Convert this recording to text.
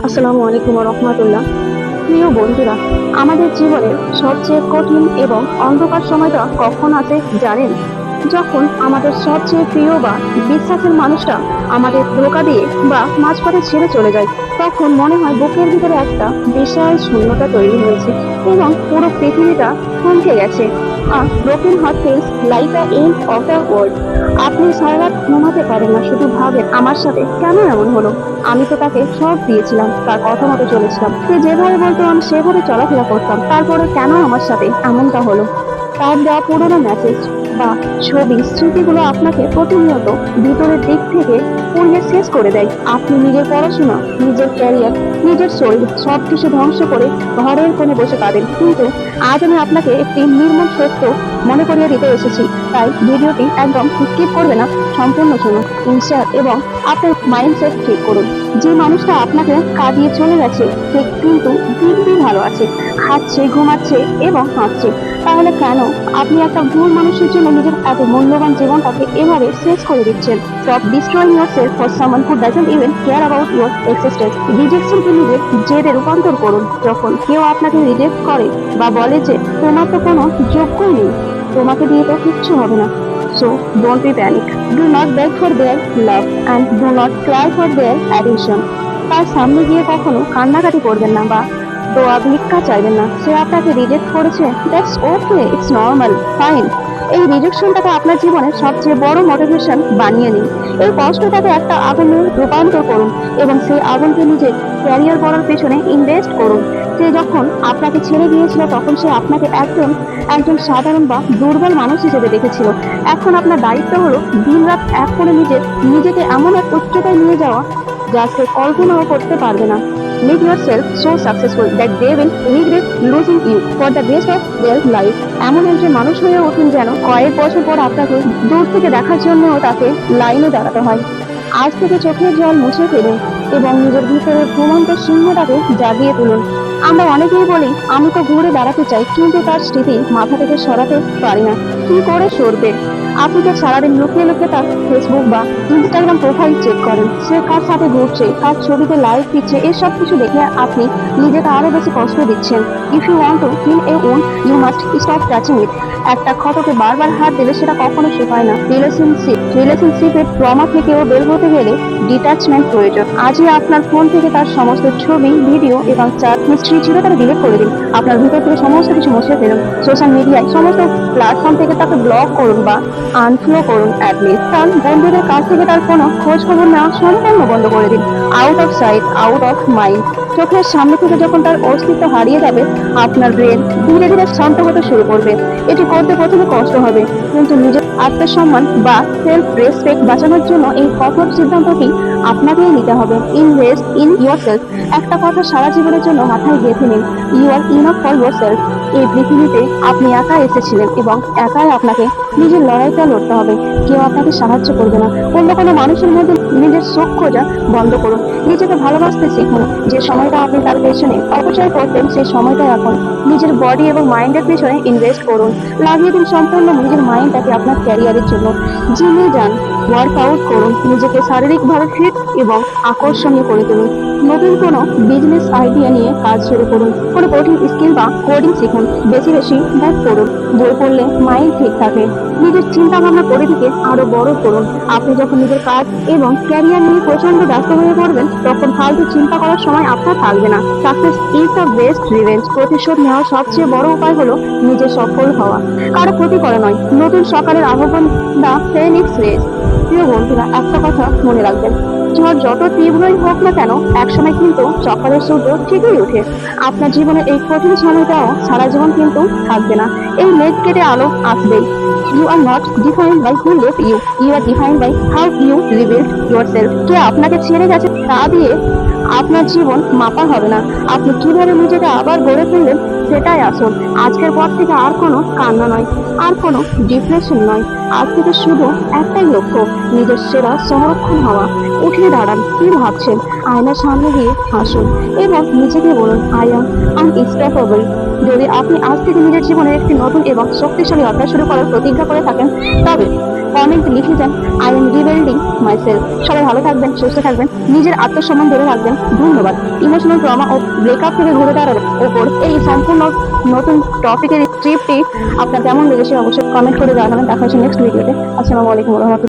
আসসালামু আলাইকুম ওয়া রাহমাতুল্লাহ। প্রিয় বন্ধুরা, আমাদের জীবনের সবচেয়ে কঠিন এবং অন্ধকার সময়টা কখন আসে জানেন? যখন আমাদের সবচেয়ে প্রিয় বা বিশ্বাসের মানুষটা আমাদের ধোঁকা দিয়ে বা মাঝপথে ছেড়ে চলে যায়। তখন মনে হয় বুকের ভিতরে একটা বিশাল শূন্যতা তৈরি হয়েছে এবং পুরো পৃথিবীটা থমকে গেছে। Broken heart feels like the end of the world. আপনি সারা রাত ঘুমাতে পারেন না, শুধু ভাবেন আমার সাথে কেন এমন হলো। আমি তো তাকে সব দিয়েছিলাম, তার কথা মতো চলেছিলাম, সে যেভাবে বলতো আমি সেভাবে চলাফেরা করতাম, তারপরে কেন আমার সাথে এমনটা হলো। তার দেওয়া পুরোনো মেসেজ বা ছবি স্মৃতিগুলো আপনাকে প্রতিনিয়ত ভিতরের দিক থেকে পুড়িয়ে শেষ করে দেয়। আপনি নিজের পড়াশোনা, নিজের ক্যারিয়ার, নিজের শরীর সবকিছু ধ্বংস করে ঘরের কোণে বসে পাবেন, কিন্তু আজ আমি আপনাকে একটি নির্মম সত্য মনে করিয়ে দিতে এসেছি। তাই ভিডিওটি একদম স্কিপ করবে না, সম্পূর্ণ শুনুন, ইনস্টার এবং আপনার মাইন্ডসেট ঠিক করুন। যে মানুষটা আপনাকে কাটিয়ে চলে গেছে সে কিন্তু দিব্যি ভালো আছে, খাচ্ছে, ঘুমাচ্ছে এবং হাসছে। তাহলে কেন আপনি একটা ভুল মানুষের জন্য নিজের এত মূল্যবান জীবনটাকে এভাবে শেষ করে দিচ্ছেন? Stop destroying yourself for someone who doesn't even care about your existence. রিজেকশনকে নিজের জেদে রূপান্তর করুন। যখন কেউ আপনাকে রিজেক্ট করে বা বলে যে তোমার তো কোনো যোগ্যই নেই, তোমাকে দিয়ে তো কিচ্ছু হবে না, so don't be panic. Do not beg for their love and do not cry for their attention. তার সামনে গিয়ে কখনো কান্নাকাটি করবেন না বা দোয়া ভিক্ষা চাইবেন না। সে আপনাকে রিজেক্ট করেছে, that's okay, it's normal, fine. এই রিজেকশনটাকে আপনার জীবনের সবচেয়ে বড় মোটিভেশন বানিয়ে নিন। এই কষ্টটাকে একটা আগুনে রূপান্তর করুন এবং সেই আগুনকে নিজের ক্যারিয়ার করার পেছনে ইনভেস্ট করুন। সে যখন আপনাকে ছেড়ে গিয়েছিল তখন সে আপনাকে একজন একজন সাধারণ বা দুর্বল মানুষ হিসেবে দেখেছিল। এখন আপনার দায়িত্ব হলো দিনরাত এক করে নিজেকে এমন এক উচ্চতায় নিয়ে যাওয়া যা সে কল্পনাও করতে পারবে না। Make yourself so successful that they will regret losing you for the rest of their life. এমন একজন মানুষ হয়ে উঠুন যেন কয়েক বছর পর আপনাকে দূর থেকে দেখার জন্যও তাকে লাইনে দাঁড়াতে হয়। আজ থেকে চোখের জল মুছে ফেলুন এবং নিজের ভিতরের ঘুমন্ত সিংহটাকে জাগিয়ে তুলুন। আমরা অনেকেই বলি আমি তো ঘুরে বেড়াতে চাই, কিন্তু তার স্মৃতি মাথা থেকে সরাতে পারি না। কি করে সরবে? আপনি তো সারাদিন লুকিয়ে লুকিয়ে তার ফেসবুক বা ইনস্টাগ্রাম প্রোফাইল চেক করেন, সে কার সাথে ঘুরছে, কার ছবিতে লাইক দিচ্ছে, এসব কিছু দেখে আপনি নিজেকে আরো বেশি কষ্ট দিচ্ছেন। If you want to heal a wound you must stop touching it. একটা ক্ষতকে বারবার হাত দিলে সেটা কখনো শুকায় না। রিলেশনশিপের ট্রমা থেকেও বের হতে গেলে ডিটাচমেন্ট প্রয়োজন। আজই আপনার ফোন থেকে তার সমস্ত ছবি, ভিডিও এবং চ্যাট হিস্ট্রি ছিল তারা ডিলিট করে দিন। আপনার ভিতর থেকে সমস্ত কিছু মুছে ফেলুন। সোশ্যাল মিডিয়ায় সমস্ত প্ল্যাটফর্ম থেকে তাকে ব্লক করুন বা আনফলো করুন অ্যাটলিস্ট। তার বন্ধুদের কাছ থেকে তার কোনো খোঁজ খবর নেওয়া সম্পূর্ণ বন্ধ করে দিন। Out of sight, out of mind. চোখের সামনে থেকে যখন তার অস্তিত্ব হারিয়ে যাবে, আপনার ব্রেন ধীরে ধীরে শান্ত হতে শুরু করবে। এটি করতে প্রথমে কষ্ট হবে, কিন্তু নিজের আত্মসম্মান বা সেলফ রেসপেক্ট বাঁচানোর জন্য এই কঠোর সিদ্ধান্তটি আপনাকেই নিতে হবে। Invest in yourself. একটা কথা সারা জীবনের জন্য মাথায় গেঁথে নিন, you are enough for yourself. এই পৃথিবীতে আপনি একা এসেছিলেন এবং একাই আপনাকে নিজের লড়াইটা লড়তে হবে। কেউ আপনাকে সাহায্য করবে না। অন্য কোনো মানুষের মধ্যে নিজের সুখ খোঁজা বন্ধ করুন। নিজেকে ভালোবাসতে শিখুন। যে সময়টা আপনি তার পেছনে অপচয় করতেন, সেই সময়টা এখন নিজের বডি এবং মাইন্ডের পেছনে ইনভেস্ট করুন। লাগিয়ে দিন সম্পূর্ণ নিজের মাইন্ডটাকে আপনার ক্যারিয়ারের জন্য। জিমে যান, ওয়ার্কআউট করুন, নিজেকে শারীরিকভাবে ফিট এবং আকর্ষণীয় করে তুলুন। নতুন কোনো বিজনেস আইডিয়া নিয়ে কাজ শুরু করুন। কোনো কঠিন স্কিল বা কোডিং শিখুন। বেশি বেশি বুক পড়ুন। বই পড়লে মাইন্ড ঠিক থাকে। নিজের চিন্তা ভাবনা পরিধিকে আরো বড় করুন। আপনি যখন নিজের কাজ এবং ক্যারিয়ার নিয়ে প্রচন্ড ব্যস্ত হয়ে পড়বেন, তখন ফালতু চিন্তা করার সময় আপনার থাকবে না। Success is the best revenge. প্রতিশোধ নেওয়ার সবচেয়ে বড় উপায় হলো নিজে সফল হওয়া, কারো ক্ষতি করা নয়। নতুন সকালের আহ্বান, দা ফেনিক্স রেজ। প্রিয় বন্ধুরা, একটা কথা মনে রাখবেন, ঝড় যত তীব্রই হোক না কেন, একসময় কিন্তু সকালের সূর্য ঠিকই ওঠে। আপনার জীবনে এই কঠিন সময়টাও সারা জীবন কিন্তু থাকবে না। এই মেঘ কেটে আলো আসবেই। You are not defined by who left you. You are defined by how you rebuilt yourself. কে আপনাকে ছেড়ে গেছে তা দিয়ে আপনার জীবন মাপা হবে না। আপনি কিভাবে নিজেকে আবার গড়ে তুললেন সেটাই আসল। আজকের পর থেকে আর কোনো কান্না নয়, আর কোনো ডিপ্রেশন নয়। আজ থেকে শুধু একটাই লক্ষ্য, নিজের সেরা সংরক্ষণ হওয়া। উঠে দাঁড়ান, কি ভাবছেন? আয়নার সামনে গিয়ে হাসুন এবং নিজেকে বলুন, আই অ্যাম আনস্টপেবল। যদি আপনি আজ থেকে নিজের জীবনের একটি নতুন এবং শক্তিশালী অধ্যায় শুরু করার প্রতিজ্ঞা করে থাকেন, তবে কমেন্ট লিখে যান, আই এম রিবিল্ডিং মাইসেলফ। সবাই ভালো থাকবেন, সুস্থ থাকবেন, নিজের আত্মসম্মান ধরে রাখবেন। ধন্যবাদ। ইমোশনাল ট্রমা ও ব্রেকআপ থেকে ঘুরে দাঁড়ানোর ওপর এই সম্পূর্ণ নতুন টপিকের ট্রিপটি আপনার কেমন লেগেছে অবশ্যই কমেন্ট করে জানাবেন। দেখা হচ্ছে নেক্সট ভিডিওতে। আসসালামু আলাইকুম ওয়া রাহমাতুল্লাহ।